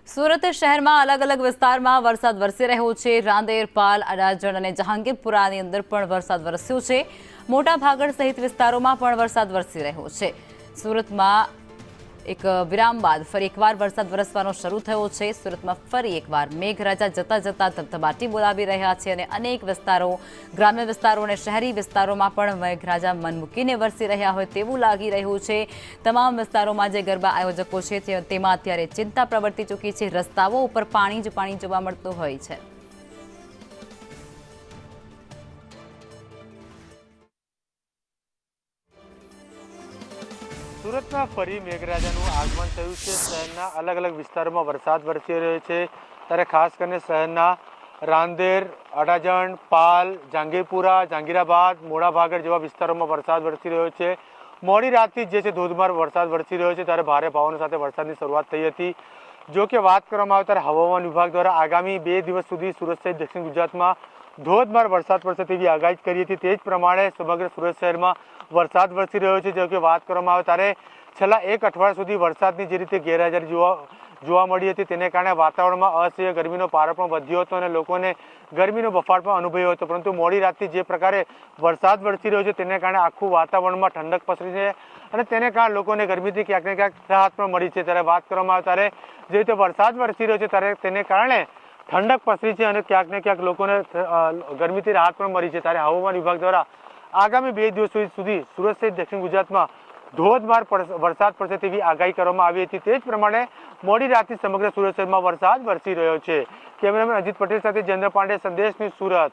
સુરત શહેરમાં અલગ અલગ વિસ્તારમાં વરસાદ વરસી રહ્યો છે। રાંદેર, પાલ, અડાજણ અને જહાંગીરપુરાની અંદર પણ વરસાદ વરસ્યો છે। મોટા ભાગડ સહિત વિસ્તારોમાં પણ વરસાદ વરસી રહ્યો છે। સુરતમાં એક વિરામ બાદ ફરી એકવાર વરસાદ વરસવાનો શરૂ થયો છે। સુરતમાં ફરી એકવાર મેઘરાજા જતા જતા ધબધબાટી બોલાવી રહ્યા છે અને અનેક વિસ્તારો, ગ્રામ્ય વિસ્તારો અને શહેરી વિસ્તારોમાં પણ મેઘરાજા મન મૂકીને વરસી રહ્યા હોય તેવું લાગી રહ્યું છે। તમામ વિસ્તારોમાં જે ગરબા આયોજકો છે તેમાં અત્યારે ચિંતા પ્રવર્તી ચૂકી છે। રસ્તાઓ ઉપર પાણી જ પાણી જોવા મળતું હોય છે। સુરતમાં ફરી મેઘરાજાનું આગમન થયું છે। શહેરના અલગ અલગ વિસ્તારોમાં વરસાદ વરસી રહ્યો છે। ત્યારે ખાસ કરીને શહેરના રાંદેર, અડાજણ, પાલ, જહાંગીરપુરા, જહાંગીરાબાદ, મોડા ભાગડ જેવા વિસ્તારોમાં વરસાદ વરસી રહ્યો છે। મોડી રાતથી જે છે ધોધમાર વરસાદ વરસી રહ્યો છે। ત્યારે ભારે પવન સાથે વરસાદની શરૂઆત થઈ હતી। જો કે વાત કરવામાં આવે ત્યારે હવામાન વિભાગ દ્વારા આગામી 2 દિવસ સુધી સુરત સહિત દક્ષિણ ગુજરાતમાં ધોધમાર વરસાદ પડશે તેવી આગાહી કરી હતી। તે જ પ્રમાણે સમગ્ર સુરત શહેરમાં વરસાદ વરસી રહ્યો છે। જો કે વાત કરવામાં આવે ત્યારે છેલ્લા 1 અઠવાડિયા સુધી વરસાદની જે રીતે ગેરહાજરી જોવા મળી હતી તેને કારણે વાતાવરણમાં અસહ્ય ગરમીનો પારો પણ વધ્યો હતો અને લોકોને ગરમીનો બફાટ પણ અનુભવ્યો હતો। પરંતુ મોડી રાતથી જે પ્રકારે વરસાદ વરસી રહ્યો છે તેને કારણે આખું વાતાવરણમાં ઠંડક પસરી છે અને તેને કારણે લોકોને ગરમીથી ક્યાંક ને ક્યાંક રાહત પણ મળી છે। ત્યારે વાત કરવામાં આવે ત્યારે જે રીતે વરસાદ વરસી રહ્યો છે ત્યારે તેને કારણે ઠંડક પસરી છે અને ક્યાંક ને ક્યાંક લોકોને ગરમીથી રાહત પણ મળી છે। ત્યારે હવામાન વિભાગ દ્વારા આગામી 2 દિવસ સુધી સુરત સહિત દક્ષિણ ગુજરાતમાં ધોધમાર વરસાદ પડશે તેવી આગાહી કરવામાં આવી હતી। તે જ પ્રમાણે મોડી રાતથી સમગ્ર સુરત શહેરમાં વરસાદ વરસી રહ્યો છે। કેમેરામેન અજીત પટેલ સાથે જયેન્દ્ર પાંડે, સંદેશ ન્યૂઝ, સુરત।